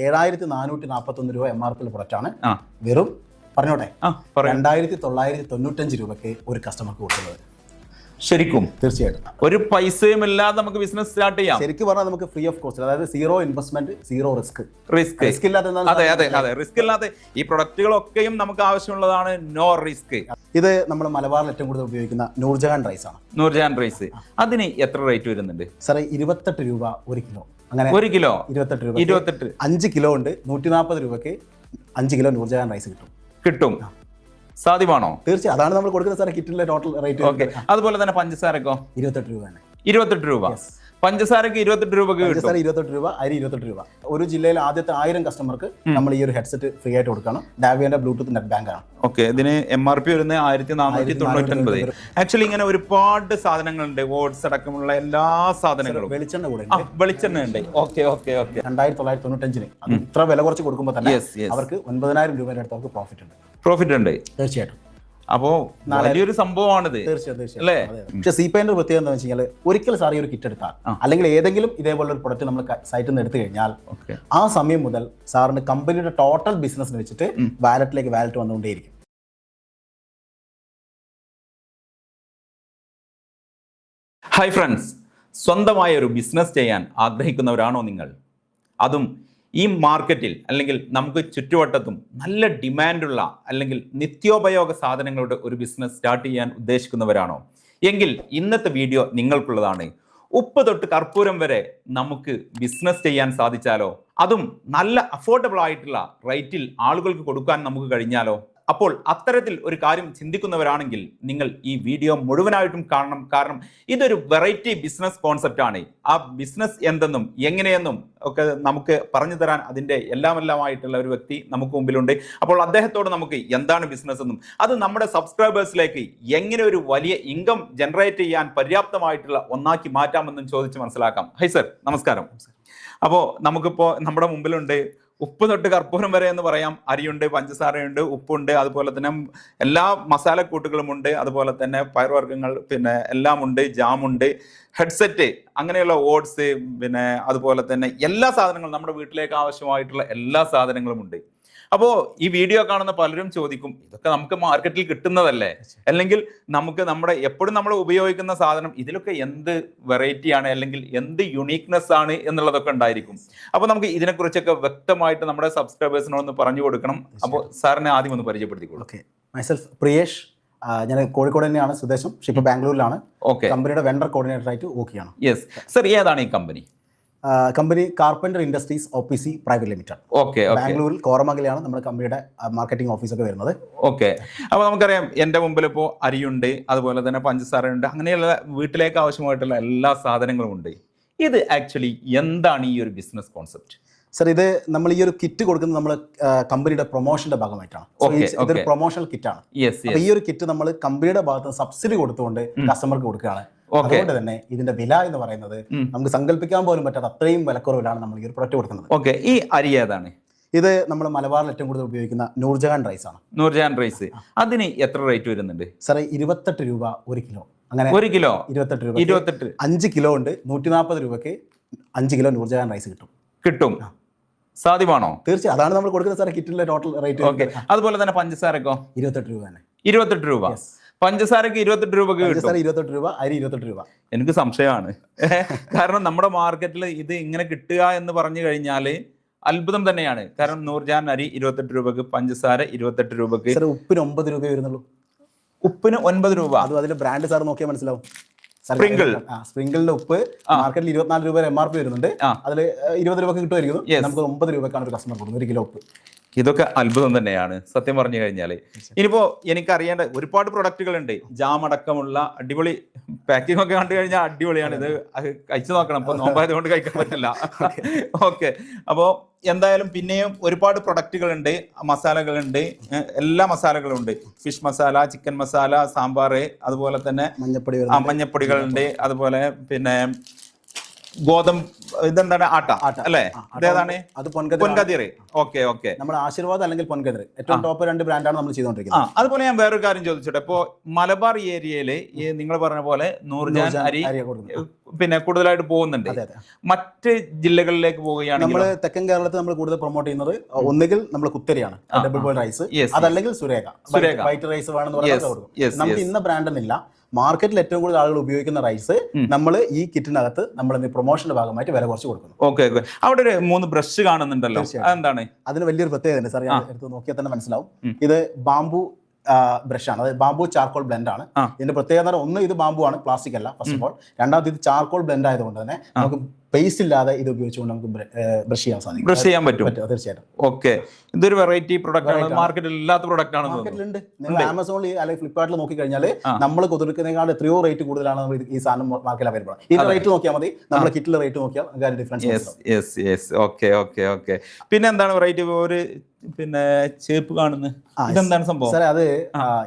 7441 രൂപ MRP product ആണ്. വെറും പറഞ്ഞോട്ടെ 2995 രൂപയ്ക്ക് ഒരു കസ്റ്റമർക്ക് കൊടുക്കുന്നത്. ശരിക്കും തീർച്ചയായിട്ടും ഒരു പൈസയും ഇല്ലാതെ നമുക്ക് ബിസിനസ് സ്റ്റാർട്ട് ചെയ്യാം. ശരിക്കും പറഞ്ഞാൽ നമുക്ക് ഫ്രീ ഓഫ് കോസ്റ്റ്, അതായത് സീറോ ഇൻവെസ്റ്റ്മെന്റ്, സീറോ റിസ്ക് ഇല്ലാത്ത. അതെ റിസ്ക് ഇല്ലാതെ ഈ പ്രൊഡക്റ്റുകളൊക്കെയും നമുക്ക് ആവശ്യമുള്ളതാണ്. No risk. ഇത് നമ്മൾ മലബാറിൽ ഏറ്റവും കൂടുതൽ ഉപയോഗിക്കുന്ന നൂർജഹാൻ റൈസ് ആണ്. നൂർജഹാൻ റൈസ് അതിന് എത്ര റേറ്റ് വരുന്നുണ്ട് സാറേ? 28 രൂപ 1 കിലോ. അങ്ങനെ 1 കിലോ 28 രൂപ. 5 കിലോ ഉണ്ട്. 140 രൂപയ്ക്ക് 5 കിലോ നൂർജഹാൻ റൈസ് കിട്ടും. സാധ്യമാണോ? തീർച്ചയായും അതാണ് നമ്മൾ കൊടുക്കുന്ന സാറേ കിറ്റിലെ ടോട്ടൽ റേറ്റ്. ഓക്കെ. അതുപോലെ തന്നെ പഞ്ചസാരക്കോ? 28 രൂപ തന്നെ. 28 രൂപ. പഞ്ചസാരക്ക് 28 രൂപ. 28 രൂപ. അരി 28 രൂപ. ഒരു ജില്ലയിൽ ആദ്യത്തെ 1000 കസ്റ്റമർക്ക് നമ്മൾ ഈ ഒരു ഹെഡ്സെറ്റ് ഫ്രീ ആയിട്ട് കൊടുക്കണം. ഡാവിയന്റെ ബ്ലൂടൂത്ത് നെറ്റ് ബാങ്ക് ആണ്. ഓക്കെ. ഇതിന് MRP വരുന്നത് 1499. ആക്ച്വലി ഇങ്ങനെ ഒരുപാട് സാധനങ്ങളുണ്ട്. ഓട്സ് അടക്കമുള്ള എല്ലാ സാധനങ്ങളും. വെളിച്ചെണ്ണ ഉണ്ട്. ഓക്കെ 2995 ഇത്ര വില കുറച്ച് കൊടുക്കുമ്പോൾ തന്നെ അവർക്ക് 9000 രൂപയുടെ അടുത്ത് അവർക്ക് പ്രോഫിറ്റ് ഉണ്ട്. തീർച്ചയായിട്ടും. അപ്പോ വലിയൊരു സംഭവമാണിത്. അല്ലേ? പക്ഷെ CPIന്റെ പ്രത്യേകത എന്താ വെച്ച് കഴിഞ്ഞാൽ ഒരിക്കൽ സാർ ഈ ഒരു കിറ്റ് എടുത്താൽ അല്ലെങ്കിൽ ഏതെങ്കിലും ഇതേപോലെ ഒരു പ്രൊഡക്റ്റ് നമ്മൾ സൈറ്റിൽ നിന്ന് എടുത്തു കഴിഞ്ഞാൽ ആ സമയം മുതൽ സാറിന് കമ്പനിയുടെ ടോട്ടൽ ബിസിനസ് വെച്ചിട്ട് വാലറ്റ് വന്നുകൊണ്ടേയിരിക്കും. ഹായ് ഫ്രണ്ട്സ്, സ്വന്തമായ ഒരു ബിസിനസ് ചെയ്യാൻ ആഗ്രഹിക്കുന്നവരാണോ നിങ്ങൾ? അതും ഈ മാർക്കറ്റിൽ അല്ലെങ്കിൽ നമുക്ക് ചുറ്റുവട്ടത്തും നല്ല ഡിമാൻഡുള്ള അല്ലെങ്കിൽ നിത്യോപയോഗ സാധനങ്ങളുടെ ഒരു ബിസിനസ് സ്റ്റാർട്ട് ചെയ്യാൻ ഉദ്ദേശിക്കുന്നവരാണോ? എങ്കിൽ ഇന്നത്തെ വീഡിയോ നിങ്ങൾക്കുള്ളതാണ്. ഉപ്പ് തൊട്ട് കർപ്പൂരം വരെ നമുക്ക് ബിസിനസ് ചെയ്യാൻ സാധിച്ചാലോ? അതും നല്ല അഫോർഡബിൾ ആയിട്ടുള്ള റേറ്റിൽ ആളുകൾക്ക് കൊടുക്കാൻ നമുക്ക് കഴിഞ്ഞാലോ? അപ്പോൾ അത്തരത്തിൽ ഒരു കാര്യം ചിന്തിക്കുന്നവരാണെങ്കിൽ നിങ്ങൾ ഈ വീഡിയോ മുഴുവനായിട്ടും കാണണം. കാരണം ഇതൊരു വെറൈറ്റി ബിസിനസ് കോൺസെപ്റ്റ് ആണ്. ആ ബിസിനസ് എന്തെന്നും എങ്ങനെയെന്നും ഒക്കെ നമുക്ക് പറഞ്ഞു തരാൻ അതിൻ്റെ എല്ലാമായിട്ടുള്ള ഒരു വ്യക്തി നമുക്ക് മുമ്പിലുണ്ട്. അപ്പോൾ അദ്ദേഹത്തോട് നമുക്ക് എന്താണ് ബിസിനസ് എന്നും അത് നമ്മുടെ സബ്സ്ക്രൈബേഴ്സിലേക്ക് എങ്ങനെ ഒരു വലിയ ഇൻകം ജനറേറ്റ് ചെയ്യാൻ പര്യാപ്തമായിട്ടുള്ള ഒന്നാക്കി മാറ്റാമെന്നും ചോദിച്ച് മനസ്സിലാക്കാം. ഹൈ സർ, നമസ്കാരം. അപ്പോൾ നമുക്കിപ്പോൾ നമ്മുടെ മുമ്പിലുണ്ട് ഉപ്പ് തൊട്ട് കർപ്പൂരം വരെ എന്ന് പറയാം. അരിയുണ്ട്, പഞ്ചസാരയുണ്ട്, ഉപ്പുണ്ട്, അതുപോലെ തന്നെ എല്ലാ മസാലക്കൂട്ടുകളുമുണ്ട്, അതുപോലെ തന്നെ പയർവർഗ്ഗങ്ങൾ പിന്നെ എല്ലാം ഉണ്ട്, ജാമുണ്ട്, ഹെഡ്സെറ്റ്, അങ്ങനെയുള്ള ഓട്സ്, പിന്നെ അതുപോലെ തന്നെ എല്ലാ സാധനങ്ങളും നമ്മുടെ വീട്ടിലേക്ക് ആവശ്യമായിട്ടുള്ള എല്ലാ സാധനങ്ങളും ഉണ്ട്. അപ്പോൾ ഈ വീഡിയോ കാണുന്ന പലരും ചോദിക്കും, ഇതൊക്കെ നമുക്ക് മാർക്കറ്റിൽ കിട്ടുന്നതല്ലേ? അല്ലെങ്കിൽ നമുക്ക് എപ്പോഴും നമ്മൾ ഉപയോഗിക്കുന്ന സാധനം ഇതിലൊക്കെ എന്ത് വെറൈറ്റിയാണ് അല്ലെങ്കിൽ എന്ത് യുണീക്നെസ് ആണ് എന്നുള്ളതൊക്കെ ഉണ്ടായിരിക്കും. അപ്പോൾ നമുക്ക് ഇതിനെക്കുറിച്ചൊക്കെ വ്യക്തമായിട്ട് നമ്മുടെ സബ്സ്ക്രൈബേഴ്സിനോടൊന്ന് പറഞ്ഞു കൊടുക്കണം. അപ്പോൾ സാറിനെ ആദ്യം ഒന്ന് പരിചയപ്പെടുത്തിക്കോളൂ. Okay, myself Priyesh. ഞാൻ കോഴിക്കോട് തന്നെയാണ് സ്വദേശം. പക്ഷേ ഇപ്പോൾ ബാംഗ്ലൂരിലാണ്. ഓക്കെ. കമ്പനിയുടെ വെണ്ടർ കോർഡിനേറ്റർ ആയിട്ട് വർക്ക് ചെയ്യണം. യെസ് സർ, ഏതാണ് ഈ company? Company carpenter industries OPC private limited. Okay. ബാംഗ്ലൂരിൽ കോറമംഗലയാണ് നമ്മുടെ കമ്പനിയുടെ മാർക്കറ്റിംഗ് ഓഫീസൊക്കെ വരുന്നത്. ഓക്കെ. അപ്പോൾ നമുക്കറിയാം എൻ്റെ മുമ്പിൽ ഇപ്പോൾ അരിയുണ്ട്, അതുപോലെ തന്നെ പഞ്ചസാരയുണ്ട്, അങ്ങനെയുള്ള വീട്ടിലേക്ക് ആവശ്യമായിട്ടുള്ള എല്ലാ സാധനങ്ങളും ഉണ്ട്. ഇത് ആക്ച്വലി എന്താണ് ഈ ഒരു ബിസിനസ് കോൺസെപ്റ്റ്? സർ, ഇത് നമ്മൾ ഈ ഒരു കിറ്റ് കൊടുക്കുന്നത് നമ്മൾ കമ്പനിയുടെ പ്രൊമോഷന്റെ ഭാഗമായിട്ടാണ്. ഇതൊരു പ്രൊമോഷണൽ കിറ്റാണ്. ഈ ഒരു കിറ്റ് നമ്മൾ കമ്പനിയുടെ ഭാഗത്ത് സബ്സിഡി കൊടുത്തുകൊണ്ട് കസ്റ്റമർക്ക് കൊടുക്കുകയാണ്. അതുകൊണ്ട് തന്നെ ഇതിന്റെ വില എന്ന് പറയുന്നത് നമുക്ക് സങ്കല്പിക്കാൻ പോലും പറ്റാത്ത അത്രയും വിലക്കുറവിലാണ് നമ്മൾ ഈ ഒരു പ്രൊഡക്റ്റ് കൊടുക്കുന്നത്. ഓക്കെ. ഈ അരി ഏതാണ്? ഇത് നമ്മൾ മലബാറിൽ ഏറ്റവും കൂടുതൽ ഉപയോഗിക്കുന്ന നൂർജഹാൻ റൈസ് ആണ്. നൂർജഹാൻ റൈസ് അതിന് എത്ര റേറ്റ് വരുന്നുണ്ട്? സാറേ, 28 രൂപ 1 കിലോ. അങ്ങനെ 1 കിലോ 28 രൂപ. 5 കിലോ ഉണ്ട്. 140 രൂപയ്ക്ക് 5 കിലോ നൂർജഹാൻ റൈസ് കിട്ടും. സാധ്യമാണോ? തീർച്ചയായും അതാണ് നമ്മൾ കൊടുക്കുന്ന സാറേ കിറ്റിലെ ടോട്ടൽ റേറ്റ്. ഓക്കെ. അതുപോലെ തന്നെ പഞ്ചസാരക്കോ? 28 രൂപ തന്നെ. 28 രൂപ. പഞ്ചസാരക്ക് 28 രൂപ. 28 രൂപ. അരി 28 രൂപ. എനിക്ക് സംശയമാണ്. കാരണം നമ്മുടെ മാർക്കറ്റിൽ ഇത് ഇങ്ങനെ കിട്ടുക എന്ന് പറഞ്ഞു കഴിഞ്ഞാൽ അത്ഭുതം തന്നെയാണ്. കാരണം നൂർജഹാൻ അരി 28 രൂപക്ക്, പഞ്ചസാര 28 രൂപക്ക്. ഉപ്പിന് 9 രൂപ വരുന്നുള്ളൂ. ഉപ്പിന് 9 രൂപ. അതും അതിന്റെ ബ്രാൻഡ് സാർ നോക്കിയാൽ മനസ്സിലാവും. സ്പ്രിങ്കിളിന്റെ ഉപ്പ് മാർക്കറ്റിൽ 24 രൂപ MRP വരുന്നുണ്ട്. അതിൽ 20 രൂപക്ക് കിട്ടുമായിരിക്കുന്നു. നമുക്ക് 9 രൂപക്കാണ് ഒരു കസ്റ്റമർ കൊടുക്കുന്നത് 1 കിലോ ഉപ്പ്. ഇതൊക്കെ അത്ഭുതം തന്നെയാണ് സത്യം പറഞ്ഞു കഴിഞ്ഞാൽ. ഇനിയിപ്പോ എനിക്കറിയേണ്ട ഒരുപാട് പ്രൊഡക്റ്റുകൾ ഉണ്ട്. ജാം അടക്കമുള്ള അടിപൊളി പാക്കിംഗ് ഒക്കെ കണ്ടു കഴിഞ്ഞാൽ അടിപൊളിയാണ്. ഇത് കഴിച്ചു നോക്കണം. ഇപ്പൊ നോമ്പായത് കൊണ്ട് കഴിക്കാൻ പറ്റില്ല. ഓക്കെ. അപ്പോൾ എന്തായാലും പിന്നെയും ഒരുപാട് പ്രൊഡക്റ്റുകളുണ്ട്, മസാലകളുണ്ട്, എല്ലാ മസാലകളും ഉണ്ട്. ഫിഷ് മസാല, ചിക്കൻ മസാല, സാമ്പാർ, അതുപോലെ തന്നെ മഞ്ഞപ്പൊടികളുണ്ട്, അതുപോലെ പിന്നെ ഗോതമ്പ് ഇതെന്താണ് ആട്ട അല്ലേ? ഇതേതാണ്? അത് പൊൻകതിർ. Okay okay. നമ്മുടെ ആശീർവാദ് അല്ലെങ്കിൽ പൊൻകതിർ ഏറ്റവും ടോപ്പ് 2 ബ്രാൻഡാണ് നമ്മൾ ചെയ്തുകൊണ്ടിരിക്കുന്നത്. അതുപോലെ ഞാൻ വേറൊരു കാര്യം ചോദിച്ചോട്ടെ, ഇപ്പോ മലബാർ ഏരിയയില് നിങ്ങൾ പറഞ്ഞ പോലെ നൂർജാൻ അരി പിന്നെ കൂടുതലായിട്ട് പോകുന്നുണ്ട്. മറ്റ് ജില്ലകളിലേക്ക് പോവുകയാണെങ്കിൽ നമ്മൾ തെക്കൻ കേരളത്തിൽ നമ്മൾ കൂടുതൽ പ്രൊമോട്ട് ചെയ്യുന്നത് ഒന്നുകിൽ നമ്മൾ കുത്തരിയാണ്, ഡബിൾ ബോയിൽ റൈസ്, അതല്ലെങ്കിൽ സുരേഖ വൈറ്റ് റൈസ് വേണമെന്ന് പറയുന്നത്. നമുക്ക് ഇന്ന ബ്രാൻഡ് എന്നില്ല, മാർക്കറ്റിൽ ഏറ്റവും കൂടുതൽ ആളുകൾ ഉപയോഗിക്കുന്ന റൈസ് നമ്മൾ ഈ കിറ്റിനകത്ത് നമ്മൾ പ്രൊമോഷന്റെ ഭാഗമായിട്ട് വില കുറച്ച് കൊടുക്കുന്നു. Okay okay. അവിടെ ഒരു 3 ബ്രഷ് കാണുന്നുണ്ടല്ലോ, എന്താണ് അതിന് വലിയൊരു പ്രത്യേകത ഉണ്ട് സാർ, എടുത്ത് നോക്കിയാൽ തന്നെ മനസ്സിലാവും. ഇത് ബാംബു ബ്രഷ് ആണ്, അതായത് ബാംബു ചാർക്കോൾ ബ്ലെൻഡ് ആണ്. ഇതിന്റെ പ്രത്യേകത ഒന്ന്, ഇത് ബാംബു ആണ്, പ്ലാസ്റ്റിക് അല്ല ഫസ്റ്റ് ഓഫ് ഓൾ. രണ്ടാമത് ഇത് ചാർക്കോൾ ബ്ലെൻഡ് ആയതുകൊണ്ട് തന്നെ നമുക്ക് പേസ്റ്റ് ഇല്ലാതെ ഇത് ഉപയോഗിച്ചുകൊണ്ട് നമുക്ക് ബ്രഷ് ചെയ്യാൻ സാധിക്കും. ബ്രഷ് ചെയ്യാൻ പറ്റും തീർച്ചയായിട്ടും. ഓക്കെ. ഇതൊരു വെറൈറ്റി പ്രൊഡക്റ്റ് ആണ്, മാർക്കറ്റിൽ ഇല്ലാത്ത പ്രൊഡക്റ്റ് ആണ്. മാർക്കറ്റിലുണ്ട്. നിങ്ങൾ ആമസോണിൽ അല്ലെങ്കിൽ ഫ്ലിപ്കാർട്ടിൽ നോക്കി കഴിഞ്ഞാൽ നമ്മൾ കൊടുക്കുന്നതിനേക്കാൾ എത്രയോ റേറ്റ് കൂടുതലാണ് നമ്മൾ ഈ സാധനം മാർക്കറ്റിൽ അവൈലബിൾ ആണ്. ഇതിന്റെ റേറ്റ് നോക്കിയാൽ മതി, നമ്മുടെ കിറ്റിലെ റേറ്റ് നോക്കിയാൽ ഡിഫറൻസ്. Okay okay okay. പിന്നെ എന്താണ് വെറൈറ്റി? ഒരു പിന്നെ ചേപ്പ് കാണുന്നത്, ഇതെന്താണ് സംഭവം സാറേ? അത്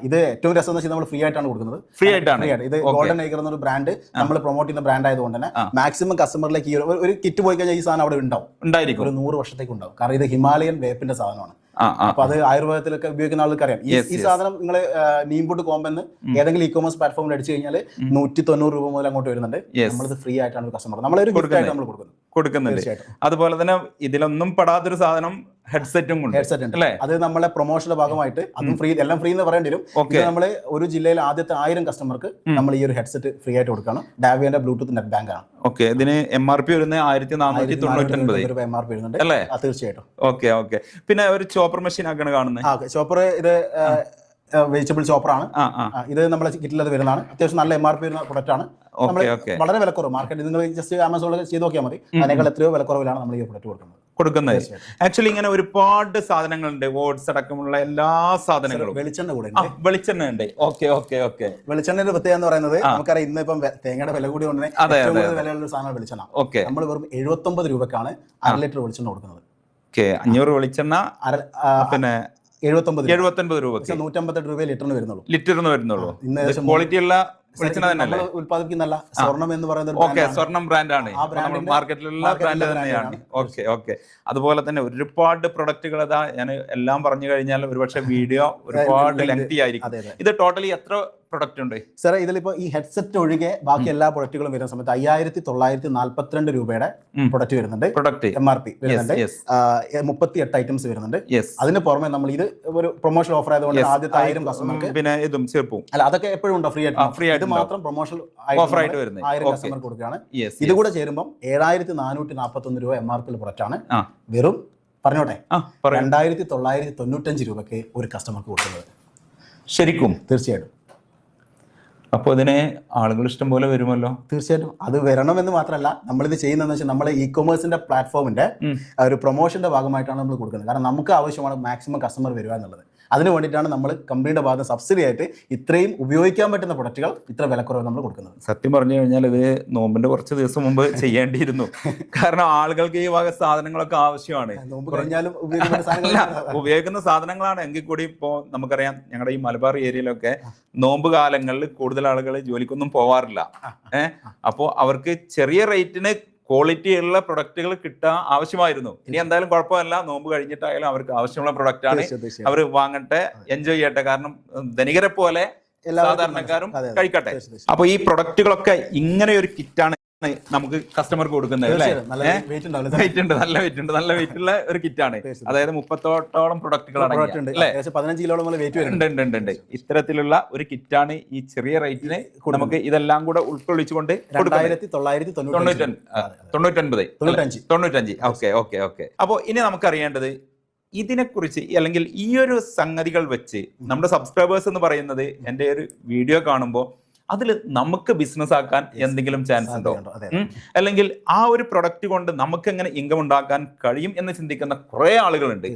ഇത് ഏറ്റവും രസം എന്ന് വെച്ചാൽ നമ്മൾ ഫ്രീ ആയിട്ടാണ് കൊടുക്കുന്നത്. ഫ്രീ ആയിട്ടാണ്. ഇത് ഗോൾഡൻ ഏക്കർ എന്നൊരു ബ്രാൻഡ് നമ്മൾ പ്രൊമോട്ട് ചെയ്യുന്ന ബ്രാൻഡ് ആയതുകൊണ്ട് തന്നെ മാക്സിമം കസ്റ്റമറിലേക്ക് ഒരു കിറ്റ് പോയി കഴിഞ്ഞാൽ ഈ സാധനം അവിടെ ഉണ്ടായിരിക്കും, ഒരു 100 വർഷത്തേക്ക് ഉണ്ടാവും. കാരണം ഇത് ഹിമാലയൻ വേപ്പിന്റെ സാധനമാണ്. അപ്പൊ അത് ആയുർവേദത്തിലൊക്കെ ഉപയോഗിക്കുന്ന ആൾക്ക് അറിയാം. ഈ സാധനം നിങ്ങൾ നീംബുഡ് കോമ്പെന്ന് ഏതെങ്കിലും ഇ-കോമേഴ്സ് പ്ലാറ്റ്ഫോമിൽ അടിച്ചു കഴിഞ്ഞാൽ 190 രൂപ മുതൽ അങ്ങോട്ട് വരുന്നുണ്ട്. നമ്മളിത് ഫ്രീ ആയിട്ടാണ് കസ്റ്റമർ നമ്മളൊരു ഗിഫ്റ്റായിട്ട് നമ്മൾ കൊടുക്കുന്നുണ്ട്. അതുപോലെ തന്നെ ഇതിലൊന്നും പെടാത്തൊരു സാധനം ഹെഡ്സെറ്റ് ഉണ്ട്. അത് നമ്മളെ പ്രൊമോഷന്റെ ഭാഗമായിട്ട് അതും ഫ്രീ, എല്ലാം ഫ്രീ എന്ന് പറയേണ്ടി വരും. നമ്മള് ഒരു ജില്ലയിൽ ആദ്യത്തെ 1000 കസ്റ്റമർക്ക് നമ്മൾ ഈ ഒരു ഹെഡ്സെറ്റ് ഫ്രീ ആയിട്ട് കൊടുക്കണം. ഡാവിയന്റെ ബ്ലൂടൂത്ത് നെറ്റ് ബാങ്ക് ആണ്. ഓക്കെ. ഇതിന് MRP വരുന്നത് 1499 MRP വരുന്നുണ്ട് അല്ലേ? തീർച്ചയായിട്ടും. Okay okay. പിന്നെ ഒരു ചോപ്പർ മെഷീൻ ആക്കാണ് കാണുന്നത്. ചോപ്പർ ഇത് വെജിറ്റബിൾ ചോപ്പറാണ്. ഇത് നമ്മളെ കിറ്റിൽ അത് വരുന്നതാണ്. അത്യാവശ്യം നല്ല MRP വരുന്ന പ്രൊഡക്റ്റ് ആണ്. വളരെ വിലക്കുറവ് മാർക്കറ്റ് നിങ്ങൾ ജസ്റ്റ് ആമസോണിൽ ചെയ്ത് നോക്കിയാൽ മതി. അതിനേക്കാൾ എത്രയോ വിലക്കുറവിലാണ് നമ്മൾ ഈ പ്രൊഡക്റ്റ് കൊടുക്കുന്നത്. ആക്ച്വലി ഇങ്ങനെ ഒരുപാട് സാധനങ്ങളുണ്ട്, ഓട്സ് അടക്കമുള്ള എല്ലാ സാധനങ്ങളും. വെളിച്ചെണ്ണ കൂടെ വെളിച്ചെണ്ണ ഉണ്ട്. Okay okay okay. വെളിച്ചെണ്ണയുടെ പ്രത്യേകത എന്ന് പറയുന്നത് നമുക്കറിയാം ഇന്ന് ഇപ്പം തേങ്ങയുടെ വില കൂടി കൊണ്ട് വിലയുള്ള സാധനം വെളിച്ചെണ്ണ. ഓക്കെ. നമ്മൾ വെറും 79 രൂപക്കാണ് 1/2 ലിറ്റർ വെളിച്ചെണ്ണ കൊടുക്കുന്നത്. 500 വെളിച്ചെണ്ണ പിന്നെ 79 രൂപ, 158 രൂപ ലിറ്ററിന് വരുന്നുള്ളൂ. ക്വാളിറ്റി ഉള്ള ഉൽപ്പാദിപ്പിക്കുന്നല്ല, സ്വർണം എന്ന് പറയുന്നത്. ഓക്കെ, സ്വർണം ബ്രാൻഡാണ്, മാർക്കറ്റിലുള്ള ബ്രാൻഡ് തന്നെയാണ്. Okay okay. അതുപോലെ തന്നെ ഒരുപാട് പ്രൊഡക്റ്റുകൾ അതാ ഞാൻ എല്ലാം പറഞ്ഞു കഴിഞ്ഞാൽ ഒരുപക്ഷെ വീഡിയോ ഒരുപാട് ലെങ്തി ആയിരിക്കും. ഇത് ടോട്ടലി എത്ര പ്രൊഡക്റ്റ് ഉണ്ട് സാറേ? ഇതിലിപ്പോ ഈ ഹെഡ്സെറ്റ് ഒഴികെ ബാക്കി എല്ലാ പ്രൊഡക്റ്റുകളും വരുന്ന സമയത്ത് 5942 രൂപയുടെ പ്രൊഡക്റ്റ് വരുന്നുണ്ട്. MRP വരുന്നുണ്ട്. 38 ഐറ്റംസ് വരുന്നുണ്ട്. അതിന് പുറമെ നമ്മൾ ഇത് ഒരു പ്രൊമോഷൻ ഓഫർ ആയതുകൊണ്ട് ആദ്യത്തെ 1000 കസ്റ്റമർക്ക് പിന്നെ ഇതും ചേർപ്പും അല്ല, അതൊക്കെ എപ്പോഴും ഉണ്ടോ ഫ്രീ ആയിട്ട്. ഇത് മാത്രം പ്രൊമോഷൻ ഓഫർ ആയിട്ട് വരുന്നത് 1000 കസ്റ്റമർക്ക് കൊടുക്കുകയാണ്. ഇത് കൂടെ ചേരുമ്പോൾ 7441 രൂപ MRP പ്രൊഡക്റ്റ് ആണ്. വെറും പറഞ്ഞോട്ടെ 2995 രൂപയ്ക്ക് ഒരു കസ്റ്റമർക്ക് കൊടുക്കുന്നത്. ശരിക്കും? തീർച്ചയായിട്ടും. അപ്പോൾ ഇതിനെ ആളുകൾ ഇഷ്ടം പോലെ വരുമല്ലോ? തീർച്ചയായിട്ടും. അത് വരണമെന്ന് മാത്രമല്ല, നമ്മളിത് ചെയ്യുന്നതെന്ന് വെച്ചാൽ നമ്മളെ ഇ-കൊമേഴ്സിന്റെ പ്ലാറ്റ്ഫോമിന്റെ ഒരു പ്രൊമോഷന്റെ ഭാഗമായിട്ടാണ് നമ്മൾ കൊടുക്കുന്നത്. കാരണം നമുക്ക് ആവശ്യമാണ് മാക്സിമം കസ്റ്റമർ വരിക എന്നുള്ളത്. അതിന് വേണ്ടിയിട്ടാണ് നമ്മൾ കമ്പനിയുടെ ഭാഗത്ത് സബ്സിഡി ആയിട്ട് ഇത്രയും ഉപയോഗിക്കാൻ പറ്റുന്ന പ്രൊഡക്റ്റുകൾ ഇത്ര വിലക്കുറവ് നമ്മൾ കൊടുക്കുന്നത്. സത്യം പറഞ്ഞു കഴിഞ്ഞാൽ ഇത് നോമ്പിന്റെ കുറച്ച് ദിവസം മുമ്പ് ചെയ്യേണ്ടിയിരുന്നു. കാരണം ആളുകൾക്ക് ഈ വക സാധനങ്ങളൊക്കെ ആവശ്യമാണ്. ഉപയോഗിക്കുന്ന സാധനങ്ങളാണ്. എങ്കിൽ കൂടി ഇപ്പോൾ നമുക്കറിയാം ഞങ്ങളുടെ ഈ മലബാർ ഏരിയയിലൊക്കെ നോമ്പ് കാലങ്ങളിൽ കൂടുതൽ ആളുകൾ ജോലിക്കൊന്നും പോവാറില്ല. അപ്പോൾ അവർക്ക് ചെറിയ റേറ്റിന് ക്വാളിറ്റി ഉള്ള പ്രൊഡക്റ്റുകൾ കിട്ടാൻ ആവശ്യമായിരുന്നു. ഇനി എന്തായാലും കുഴപ്പമില്ല, നോമ്പ് കഴിഞ്ഞിട്ടായാലും അവർക്ക് ആവശ്യമുള്ള പ്രൊഡക്റ്റ് ആണ്, അവർ വാങ്ങട്ടെ, എൻജോയ് ചെയ്യട്ടെ. കാരണം ധനികരെ പോലെ സാധാരണക്കാരും കഴിക്കട്ടെ. അപ്പൊ ഈ പ്രൊഡക്റ്റുകളൊക്കെ ഇങ്ങനെ ഒരു കിറ്റാണ് നമുക്ക് കസ്റ്റമർക്ക് കൊടുക്കുന്നത്. നല്ല വെയിറ്റ് ഉണ്ട്, നല്ല വെയിറ്റ് ഉള്ള ഒരു കിറ്റാണ്. അതായത് 30ഓളം പ്രൊഡക്റ്റുകളാണ്. 15 കിലോളം ഉണ്ട്. ഇത്തരത്തിലുള്ള ഒരു കിറ്റാണ് ഈ ചെറിയ റേറ്റിന് നമുക്ക് ഇതെല്ലാം കൂടെ ഉൾക്കൊള്ളിച്ചുകൊണ്ട് 99. Okay okay okay. അപ്പോൾ ഇനി നമുക്കറിയേണ്ടത് ഇതിനെക്കുറിച്ച്, അല്ലെങ്കിൽ ഈ ഒരു സംഗതികൾ വെച്ച് നമ്മുടെ സബ്സ്ക്രൈബേഴ്സ് എന്ന് പറയുന്നത് എൻ്റെ ഒരു വീഡിയോ കാണുമ്പോൾ അതിൽ നമുക്ക് ബിസിനസ് ആക്കാൻ എന്തെങ്കിലും ചാൻസ് ഉണ്ടോ, അല്ലെങ്കിൽ ആ ഒരു പ്രൊഡക്റ്റ് കൊണ്ട് നമുക്ക് എങ്ങനെ ഇൻകം ഉണ്ടാക്കാൻ കഴിയും എന്ന് ചിന്തിക്കുന്ന കുറെ ആളുകളുണ്ട്.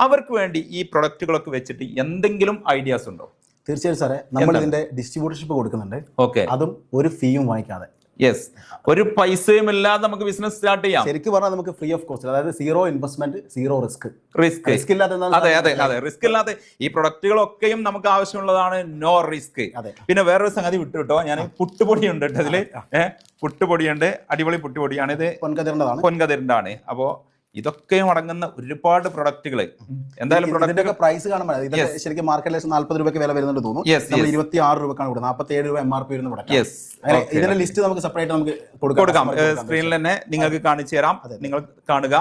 അവർക്ക് വേണ്ടി ഈ പ്രൊഡക്റ്റുകളൊക്കെ വെച്ചിട്ട് എന്തെങ്കിലും ഐഡിയാസ് ഉണ്ടോ? തീർച്ചയായും സാറേ, നമ്മൾ ഇതിന്റെ ഡിസ്ട്രിബ്യൂട്ടർഷിപ്പ് കൊടുക്കുന്നുണ്ട്. ഓക്കെ. അതും ഒരു ഫീയും വാങ്ങിക്കാതെ. യെസ്, ഒരു പൈസയും ഇല്ലാതെ നമുക്ക് ബിസിനസ് സ്റ്റാർട്ട് ചെയ്യാം. ശരിക്കും പറഞ്ഞാൽ നമുക്ക് ഫ്രീ ഓഫ് കോസ്റ്റ്, അതായത് zero investment, zero risk. Risk ഇല്ലാതെ, അതെ, റിസ്ക് ഇല്ലാതെ ഈ പ്രൊഡക്റ്റുകളൊക്കെയും നമുക്ക് ആവശ്യമുള്ളതാണ്. No risk. പിന്നെ വേറൊരു സംഗതി വിട്ടുകിട്ടോ, ഞാൻ പുട്ടുപൊടിയുണ്ട് കേട്ടോ ഇതില്. പുട്ടുപൊടിയുണ്ട്, അടിപൊളി പുട്ടുപൊടിയാണ് ഇത്, പൊൻകതിറിന്റെ ആണ്. അപ്പോ ഇതൊക്കെയും അടങ്ങുന്ന ഒരുപാട് പ്രൊഡക്റ്റുകൾ. എന്തായാലും പ്രൈസ് കാണുമ്പോൾ ഇത് ശരിക്കും മാർക്കറ്റിൽ 40 രൂപയ്ക്ക് വില വരുന്നുണ്ട് തോന്നുന്നു. 26 രൂപക്കാണ് കൊടുക്കുന്നത്. 47 രൂപ MRP വരുന്ന പ്രൊഡക്റ്റ്. ഇതിന്റെ ലിസ്റ്റ് നമുക്ക് സെപ്പറേറ്റ് നമുക്ക് കൊടുക്കാം. സ്ക്രീനിൽ തന്നെ നിങ്ങൾക്ക് കാണിച്ചു തരാം, നിങ്ങൾ കാണുക.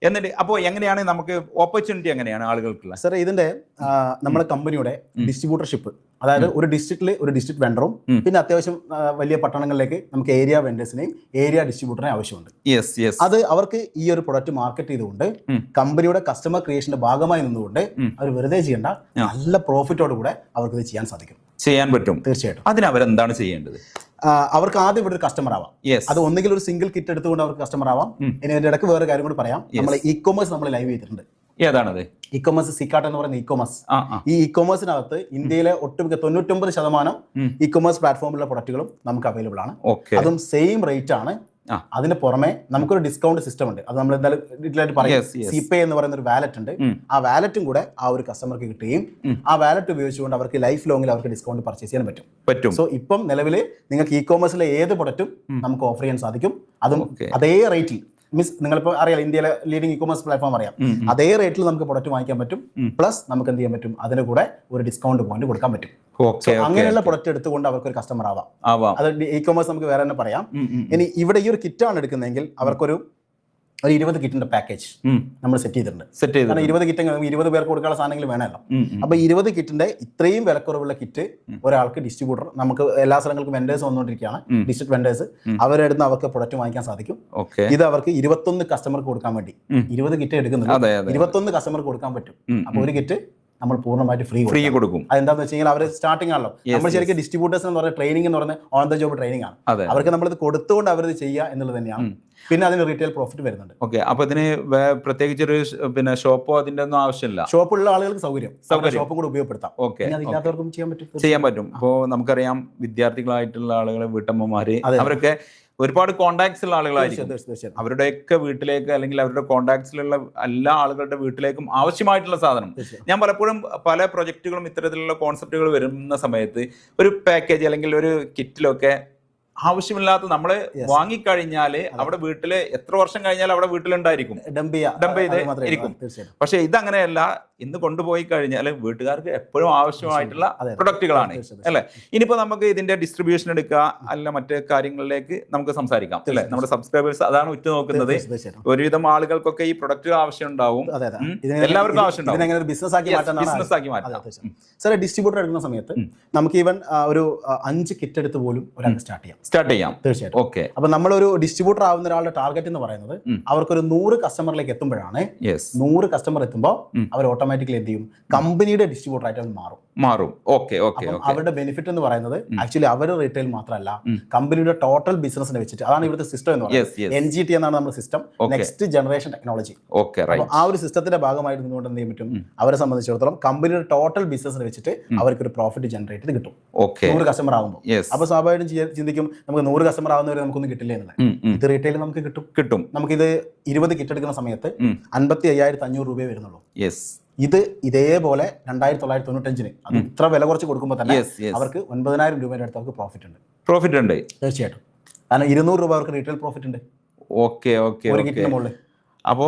എന്നിട്ട് അപ്പോൾ എങ്ങനെയാണ് നമുക്ക് ഓപ്പർച്യൂണിറ്റി എങ്ങനെയാണ് ആളുകൾക്കുള്ള? സാർ, ഇതിന്റെ നമ്മുടെ കമ്പനിയുടെ ഡിസ്ട്രിബ്യൂട്ടർഷിപ്പ്, അതായത് ഒരു ഡിസ്ട്രിക്റ്റിൽ ഒരു ഡിസ്ട്രിക്ട് വെണ്ടറും പിന്നെ അത്യാവശ്യം വലിയ പട്ടണങ്ങളിലേക്ക് നമുക്ക് ഏരിയ വെൻഡേഴ്സിനെയും ഏരിയ ഡിസ്ട്രിബ്യൂട്ടറിനെയും ആവശ്യമുണ്ട്. അത് അവർക്ക് ഈ ഒരു പ്രൊഡക്റ്റ് മാർക്കറ്റ് ചെയ്തുകൊണ്ട് കമ്പനിയുടെ കസ്റ്റമർ ക്രിയേഷന്റെ ഭാഗമായി നിന്നുകൊണ്ട് അവർ വെറുതെ ചെയ്യേണ്ട, നല്ല പ്രോഫിറ്റോട് കൂടെ അവർക്ക് ഇത് ചെയ്യാൻ പറ്റും. തീർച്ചയായിട്ടും. അതിന് അവരെന്താണ് ചെയ്യേണ്ടത്? അവർക്ക് ആദ്യം ഇവിടെ ഒരു കസ്റ്റമർ ആവാം. അത് ഒന്നുകിൽ ഒരു സിംഗിൾ കിറ്റ് എടുത്തുകൊണ്ട് അവർക്ക് കസ്റ്റമർ ആവാം. ഇനി അതിന്റെ ഇടയ്ക്ക് വേറെ കാര്യം കൂടി പറയാം. നമ്മൾ ഇ-കൊമേഴ്സ് നമ്മൾ ലൈവ് ചെയ്തിട്ടുണ്ട്. ഏതാണത്? ഇ-കൊമേഴ്സ്, സിക്കാട്ട് എന്ന് പറയുന്ന ഇ-കൊമേഴ്സ്. ഈ ഇ-കൊമേഴ്സിനകത്ത് ഇന്ത്യയിലെ ഒട്ടുമിക്ക 99% ഇ-കൊമേഴ്സ് പ്ലാറ്റ്ഫോമിലുള്ള പ്രൊഡക്റ്റുകളും നമുക്ക് അവൈലബിൾ ആണ്. അതും സെയിം റേറ്റ് ആണ്. അതിന് പുറമെ നമുക്കൊരു ഡിസ്കൗണ്ട് സിസ്റ്റം ഉണ്ട്. അത് നമ്മൾ എന്തായാലും ഡീറ്റെയിൽ ആയിട്ട് പറയാം. സിപേ എന്ന് പറയുന്ന ഒരു വാലറ്റ് ഉണ്ട്. ആ വാലറ്റും കൂടെ ആ ഒരു കസ്റ്റമർക്ക് കിട്ടുകയും ആ വാലറ്റ് ഉപയോഗിച്ചുകൊണ്ട് അവർക്ക് ലൈഫ് ലോങ്ങിൽ അവർക്ക് ഡിസ്കൗണ്ട് പർച്ചേസ് ചെയ്യാൻ പറ്റും. സോ ഇപ്പം നിലവിൽ നിങ്ങൾക്ക് ഇ-കൊമേഴ്സിലെ ഏത് പ്രൊഡക്റ്റും നമുക്ക് ഓഫർ ചെയ്യാൻ സാധിക്കും. അതും അതേ റേറ്റിൽ, മീൻസ് നിങ്ങളിപ്പോൾ അറിയാം ഇന്ത്യയിലെ ലീഡിംഗ് ഇ-കൊമേഴ്സ് പ്ലാറ്റ്ഫോം അറിയാം, അതേ റേറ്റിൽ നമുക്ക് പ്രൊഡക്റ്റ് വാങ്ങിക്കാൻ പറ്റും. പ്ലസ് നമുക്ക് എന്ത് ചെയ്യാൻ പറ്റും, അതിന് കൂടെ ഒരു ഡിസ്കൗണ്ട് പോയിന്റ് കൊടുക്കാൻ പറ്റും. അങ്ങനെയുള്ള പ്രൊഡക്റ്റ് എടുത്തുകൊണ്ട് അവർക്ക് ഒരു കസ്റ്റമർ ആവാം. അത് ഇ-കൊമേഴ്സ് നമുക്ക് വേറെ തന്നെ പറയാം. ഇനി ഇവിടെ ഈ ഒരു കിറ്റാണ് എടുക്കുന്നതെങ്കിൽ അവർക്കൊരു 20 കിറ്റിന്റെ പാക്കേജ് നമ്മൾ സെറ്റ് ചെയ്തിട്ടുണ്ട്. കാരണം 20 കിറ്റ് 20 പേർക്ക് കൊടുക്കാനുള്ള സാധനങ്ങൾ വേണമല്ലോ. അപ്പൊ 20 കിറ്റിന്റെ ഇത്രയും വിലക്കുറവുള്ള കിറ്റ് ഒരാൾക്ക് ഡിസ്ട്രിബ്യൂട്ടർ, നമുക്ക് എല്ലാ സ്ഥലങ്ങൾക്കും വെൻഡേഴ്സ് വന്നുകൊണ്ടിരിക്കുകയാണ്, ഡിസ്ട്രിക്ട് വെൻഡേഴ്സ്, അവരുടെ അടുത്ത് അവർക്ക് പ്രൊഡക്റ്റ് വാങ്ങിക്കാൻ സാധിക്കും. ഇത് അവർക്ക് 21 കസ്റ്റമർക്ക് കൊടുക്കാൻ വേണ്ടി 20 കിറ്റ് എടുക്കുന്നുണ്ട്, 21 കസ്റ്റമർക്ക് കൊടുക്കാൻ പറ്റും. അപ്പൊ ഒരു കിറ്റ് നമ്മൾ പൂർണ്ണമായിട്ട് ഫ്രീ കൊടുക്കും. അതെന്താന്ന് വെച്ച് കഴിഞ്ഞാൽ അവർ സ്റ്റാർട്ടിംഗ് ആണല്ലോ. നമ്മൾ ശരിക്കും ഡിസ്ട്രിബ്യൂട്ടേഴ്സ് എന്ന് പറഞ്ഞ ട്രെയിനിങ് എന്ന് പറഞ്ഞാൽ ഓൺ ദ ജോബ് ട്രെയിനിങ് ആണ്. അവർക്ക് നമ്മളിത് കൊടുത്തുകൊണ്ട് അവരത് ചെയ്യുക എന്നുള്ളത് തന്നെയാണ്. പിന്നെ അതിന് റീറ്റെയിൽ പ്രോഫിറ്റ് വരുന്നുണ്ട്. ഓക്കെ, അപ്പൊ ഇതിന് പ്രത്യേകിച്ച് ഒരു പിന്നെ ഷോപ്പോ അതിന്റെ ഒന്നും ആവശ്യമില്ല. ഷോപ്പുള്ള ആളുകൾക്ക് സൗകര്യം ഷോപ്പും കൂടെ ഉപയോഗപ്പെടുത്താം. ഓക്കെ, അതില്ലാത്തവർക്കും ചെയ്യാൻ പറ്റും. ഇപ്പോൾ നമുക്കറിയാം വിദ്യാർത്ഥികളായിട്ടുള്ള ആളുകൾ, വീട്ടമ്മമാര്, അവരൊക്കെ ഒരുപാട് കോണ്ടാക്ട്സ് ഉള്ള ആളുകളായിരിക്കും. അവരുടെയൊക്കെ വീട്ടിലേക്ക് അല്ലെങ്കിൽ അവരുടെ കോണ്ടാക്ട്സിലുള്ള എല്ലാ ആളുകളുടെ വീട്ടിലേക്കും ആവശ്യമായിട്ടുള്ള സാധനം. ഞാൻ പലപ്പോഴും പല പ്രൊജക്റ്റുകളും ഇത്തരത്തിലുള്ള കോൺസെപ്റ്റുകൾ വരുന്ന സമയത്ത് ഒരു പാക്കേജ് അല്ലെങ്കിൽ ഒരു കിറ്റിലൊക്കെ ആവശ്യമില്ലാത്ത നമ്മള് വാങ്ങിക്കഴിഞ്ഞാല് അവിടെ വീട്ടില് എത്ര വർഷം കഴിഞ്ഞാൽ അവിടെ വീട്ടിലുണ്ടായിരിക്കും, ഡംപ് ചെയ്ത് ഇരിക്കും. പക്ഷെ ഇതങ്ങനെയല്ല. ഇന്ന് കൊണ്ടുപോയി കഴിഞ്ഞാൽ വീട്ടുകാർക്ക് എപ്പോഴും ആവശ്യമായിട്ടുള്ള പ്രൊഡക്റ്റുകളാണ് അല്ലെ. ഇനിയിപ്പോ നമുക്ക് ഇതിന്റെ ഡിസ്ട്രിബ്യൂഷൻ എടുക്കുക, അല്ല മറ്റു കാര്യങ്ങളിലേക്ക് നമുക്ക് സംസാരിക്കാം അല്ലെ. നമ്മുടെ സബ്സ്ക്രൈബേഴ്സ് അതാണ് ഉറ്റുനോക്കുന്നത്. ഒരുവിധം ആളുകൾക്കൊക്കെ ഈ പ്രൊഡക്റ്റ് ആവശ്യം ഉണ്ടാവും, എല്ലാവർക്കും ആവശ്യം ഉണ്ടാവും. ബിസിനസ് ആക്കി മാറ്റാം. സാർ, ഡിസ്ട്രിബ്യൂട്ടർ എടുക്കുന്ന സമയത്ത് നമുക്ക് ഈവൻ ഒരു 5 കിറ്റ് എടുത്ത് പോലും ഒരാൾക്ക് സ്റ്റാർട്ട് ചെയ്യാം. തീർച്ചയായിട്ടും. ഓക്കെ, അപ്പൊ നമ്മളൊരു ഡിസ്ട്രിബ്യൂട്ടർ ആവുന്ന ഒരാളുടെ ടാർഗറ്റ് എന്ന് പറയുന്നത് അവർക്കൊരു 100 കസ്റ്റമറിലേക്ക് എത്തുമ്പോഴാണ്. 100 കസ്റ്റമർ എത്തുമ്പോൾ അവർ ഓട്ടോമാറ്റിക്കലി എന്ത് ചെയ്യും, കമ്പനിയുടെ ഡിസ്ട്രിബ്യൂട്ടർ ആയിട്ട് മാറും. ഓക്കെ, അവരുടെ ബെനിഫിറ്റ് എന്ന് പറയുന്നത് ആക്ച്വലി അവർ റീറ്റെയിൽ മാത്രമല്ല, കമ്പനിയുടെ ടോട്ടൽ ബിസിനസിനെ വെച്ചിട്ട്, അതാണ് ഇവിടുത്തെ സിസ്റ്റം എന്ന് പറയുന്നത്. NGT എന്നാണ് നമ്മുടെ സിസ്റ്റം, നെക്സ്റ്റ് ജനറേഷൻ ടെക്നോളജി. ആ ഒരു സിസ്റ്റത്തിന്റെ ഭാഗമായിട്ട് നിന്നുകൊണ്ട് എന്ത് ചെയ്യാൻ പറ്റും, അവരെ സംബന്ധിച്ചിടത്തോളം കമ്പനിയുടെ ടോട്ടൽ ബിസിനസിനെ വെച്ചിട്ട് അവർക്ക് ഒരു പ്രോഫിറ്റ് ജനറേറ്റ് ചെയ്ത് കിട്ടും 100 കസ്റ്റമർ ആകുമ്പോൾ. അപ്പൊ സ്വാഭാവികമായിട്ടും ചിന്തിക്കും, നമുക്ക് 100 കസ്റ്റമർ ആവുന്നവരെ നമുക്കൊന്നും കിട്ടില്ല എന്നുള്ളത്. ഇത് റീറ്റെയിൽ നമുക്ക് കിട്ടും. നമുക്കിത് 20 കിറ്റ് എടുക്കുന്ന സമയത്ത് 55,500 രൂപയെ വരുന്നുള്ളൂ. ഇത് ഇതേപോലെ 2,995 അത് ഇത്ര വില കുറച്ച് കൊടുക്കുമ്പോൾ തന്നെ അവർക്ക് 9,000 രൂപയുടെ അടുത്ത് അവർക്ക് പ്രോഫിറ്റ് ഉണ്ട്. തീർച്ചയായിട്ടും. കാരണം 200 രൂപ അവർക്ക് റീറ്റെയിൽ പ്രോഫിറ്റ് ഉണ്ട്. ഒരു കിറ്റിന് മുകളിൽ. അപ്പോ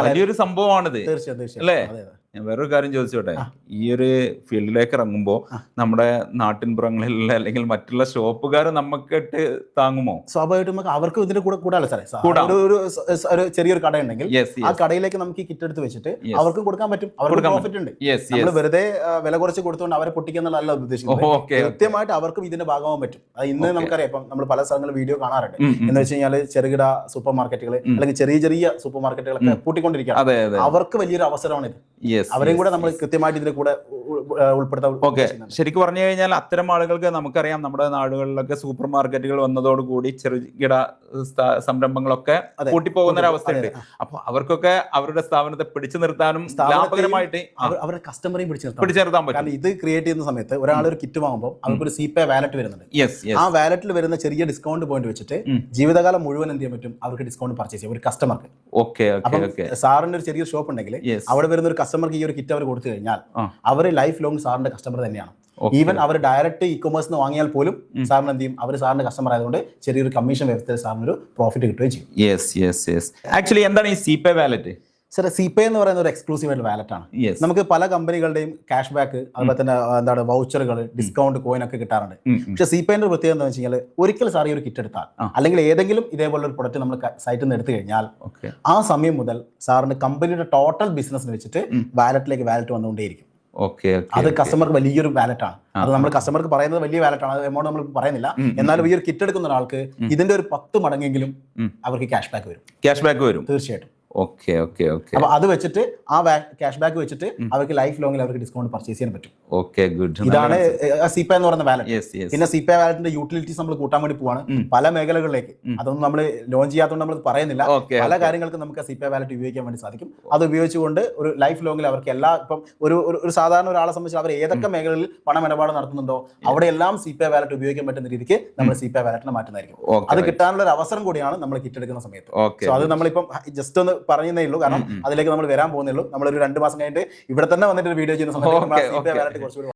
വലിയൊരു സംഭവമാണിത്. തീർച്ചയായും അല്ലേ? ഞാൻ വേറൊരു കാര്യം ചോദിച്ചോട്ടെ, ഈ ഒരു ഫീൽഡിലേക്ക് ഇറങ്ങുമ്പോൾ നമ്മുടെ നാട്ടിൻപുറങ്ങളിലുള്ള അല്ലെങ്കിൽ മറ്റുള്ള ഷോപ്പുകാർ നമുക്കിട്ട് താങ്ങുമോ? സ്വാഭാവികമായിട്ടും നമുക്ക് അവർക്ക് ഇതിന്റെ കൂടെ കൂടാലോ സാറേ. ഒരു ചെറിയൊരു കട ഉണ്ടെങ്കിൽ ആ കടയിലേക്ക് നമുക്ക് ഈ കിറ്റ് എടുത്ത് വെച്ചിട്ട് അവർക്കും കൊടുക്കാൻ പറ്റും. അവർക്ക് പ്രോഫിറ്റ് ഉണ്ട്. നമ്മൾ വെറുതെ വില കുറച്ച് കൊടുത്തുകൊണ്ട് അവരെ പൊട്ടിക്കാന്നുള്ളതല്ല ഉദ്ദേശിക്കുന്നത്. കൃത്യമായിട്ട് അവർക്കും ഇതിന്റെ ഭാഗമാകാൻ പറ്റും. അത് ഇന്ന് നമുക്കറിയാം, ഇപ്പം നമ്മൾ പല സ്ഥലങ്ങളിൽ വീഡിയോ കാണാറുണ്ട്. എന്ന് വെച്ച് കഴിഞ്ഞാൽ ചെറുകിട സൂപ്പർ മാർക്കറ്റുകൾ അല്ലെങ്കിൽ ചെറിയ സൂപ്പർ മാർക്കറ്റുകളൊക്കെ പൂട്ടിക്കൊണ്ടിരിക്കുകയാണ്. അവർക്ക് വലിയൊരു അവസരമാണ് ഇത്. യെസ് അവരെയും കൂടെ നമ്മൾ കൃത്യമായിട്ട് ഇതിൽ കൂടെ ഉൾപ്പെടുത്താൻ ഓക്കെ. ശരിക്കും പറഞ്ഞു കഴിഞ്ഞാൽ അത്തരം ആളുകൾക്ക് നമുക്കറിയാം നമ്മുടെ നാടുകളിലൊക്കെ സൂപ്പർ മാർക്കറ്റുകൾ വന്നതോടുകൂടി ചെറുകിട സംരംഭങ്ങളൊക്കെ പൂട്ടിപ്പോകുന്ന ഒരു അവസ്ഥയുണ്ട്. അപ്പൊ അവർക്കൊക്കെ അവരുടെ സ്ഥാപനത്തെ പിടിച്ചു നിർത്താനും ലാഭകരമായിട്ട് അവരുടെ കസ്റ്റമറെയും പിടിച്ചു നിർത്താൻ പറ്റും. കാരണം ഇത് ക്രിയേറ്റ് ചെയ്യുന്ന സമയത്ത് ഒരാൾ ഒരു കിറ്റ് വാങ്ങുമ്പോൾ അവർക്കൊരു CPay വാലറ്റ് വരുന്നുണ്ട്. ആ വാലറ്റിൽ വരുന്ന ചെറിയ ഡിസ്കൗണ്ട് പോയിന്റ് വെച്ചിട്ട് ജീവിതകാലം മുഴുവൻ എന്ത് ചെയ്യാൻ പറ്റും, അവർക്ക് ഡിസ്കൗണ്ട് പർച്ചേസ് ചെയ്യാം ഒരു കസ്റ്റമർക്ക്. സാറിന്റെ ഒരു ചെറിയ ഷോപ്പ് ഉണ്ടെങ്കിൽ അവിടെ വരുന്ന ഒരു കസ്റ്റമർക്ക് ഈ ഒരു കിറ്റ് അവർ കൊടുത്തു കഴിഞ്ഞാൽ അവർ ലൈഫ് ലോങ് സാറിന്റെ കസ്റ്റമർ തന്നെയാണ്. ഈവൻ അവർ ഡയറക്റ്റ് ഇ-കൊമേഴ്സ് വാങ്ങിയാൽ പോലും സാറിന് എന്ത് ചെയ്യും, അവർ സാറിന്റെ കസ്റ്റമർ ആയതുകൊണ്ട് ചെറിയൊരു കമ്മീഷൻ വ്യവസ്ഥയിൽ സാറിന് ഒരു പ്രോഫിറ്റ് കിട്ടുകയും ചെയ്യും. ആക്ച്വലി എന്താണ് ഈ CPay വാലറ്റ്? സാർ CPay എന്ന് പറയുന്ന ഒരു എക്സ്ക്ലൂസീവ് ആയിട്ട് വാലറ്റ് ആണ്. നമുക്ക് പല കമ്പനികളുടെയും ക്യാഷ് ബാക്ക്, അതുപോലെ തന്നെ എന്താണ് വൗച്ചറുകൾ, ഡിസ്കൗണ്ട്, കോയിൻ ഒക്കെ കിട്ടാറുണ്ട്. പക്ഷേ CPayന്റെ പ്രത്യേകത എന്താ വെച്ച് കഴിഞ്ഞാൽ ഒരിക്കൽ സാർ ഈ ഒരു കിറ്റ് എടുത്താൽ അല്ലെങ്കിൽ ഏതെങ്കിലും ഇതേപോലെ ഒരു പ്രൊഡക്റ്റ് നമ്മൾ സൈറ്റിൽ നിന്ന് എടുത്തു കഴിഞ്ഞാൽ ആ സമയം മുതൽ സാറിന് കമ്പനിയുടെ ടോട്ടൽ ബിസിനസ് വെച്ചിട്ട് വാലറ്റിലേക്ക് വാലറ്റ് വന്നുകൊണ്ടേയിരിക്കും. അത് കസ്റ്റമർക്ക് വലിയൊരു വാലറ്റ് ആണ്. അത് നമ്മൾ കസ്റ്റമർക്ക് പറയുന്നത് വലിയ വാലറ്റ് ആണ്, അത് എമൗണ്ട് നമ്മൾ പറയുന്നില്ല. എന്നാലും ഈ ഒരു കിറ്റ് എടുക്കുന്ന ഒരാൾക്ക് ഇതിന്റെ ഒരു 10 മടങ്ങെങ്കിലും അവർക്ക് ക്യാഷ് ബാക്ക് വരും തീർച്ചയായിട്ടും. അപ്പൊ അത് വെച്ചിട്ട് ആ ക്യാഷ് ബാക്ക് വെച്ചിട്ട് അവർക്ക് ലൈഫ് ലോങ്ങിൽ അവർക്ക് ഡിസ്കൗണ്ട് പർച്ചേസ് ചെയ്യാൻ പറ്റും. ഇതാണ് CPay എന്ന് പറയുന്ന വാലറ്റ്. പിന്നെ CPay വാലറ്റിന്റെ യൂട്ടിലിറ്റീസ് നമ്മൾ കൂട്ടാൻ വേണ്ടി പോവാണ് പല മേഖലകളിലേക്ക്. അതൊന്നും നമ്മൾ ലോഞ്ച് ചെയ്യാത്തതുകൊണ്ട് നമ്മൾ പറയുന്നില്ല. പല കാര്യങ്ങൾക്ക് നമുക്ക് CPay വാലറ്റ് ഉപയോഗിക്കാൻ വേണ്ടി സാധിക്കും. അത് ഉപയോഗിച്ചുകൊണ്ട് ഒരു ലൈഫ് ലോങ്ങിൽ അവർക്ക് എല്ലാ ഇപ്പം ഒരു സാധാരണ ഒരാളെ സംബന്ധിച്ച് അവർ ഏതൊക്കെ മേഖലകളിൽ പണമിടപാട് നടത്തുന്നുണ്ടോ അവിടെയെല്ലാം CPay വാലറ്റ് ഉപയോഗിക്കാൻ പറ്റുന്ന രീതിക്ക് നമ്മൾ CPay വാലറ്റിനെ മാറ്റുന്നതായിരിക്കും. അത് കിട്ടാനുള്ള ഒരു അവസരം കൂടിയാണ് നമ്മൾ കിറ്റ് എടുക്കുന്ന സമയത്ത്. സോ അത് നമ്മളിപ്പം ജസ്റ്റ് ഒന്ന് പറയുന്നേ ഉള്ളൂ, കാരണം അതിലേക്ക് നമ്മൾ വരാൻ പോകുന്നേ ഉള്ളൂ. നമ്മളൊരു 2 മാസം കഴിഞ്ഞിട്ട് ഇവിടെ തന്നെ വന്നിട്ട് ഒരു വീഡിയോ ചെയ്യുന്ന സമയത്ത് CPay വാലറ്റ് കുറച്ചുകൂടി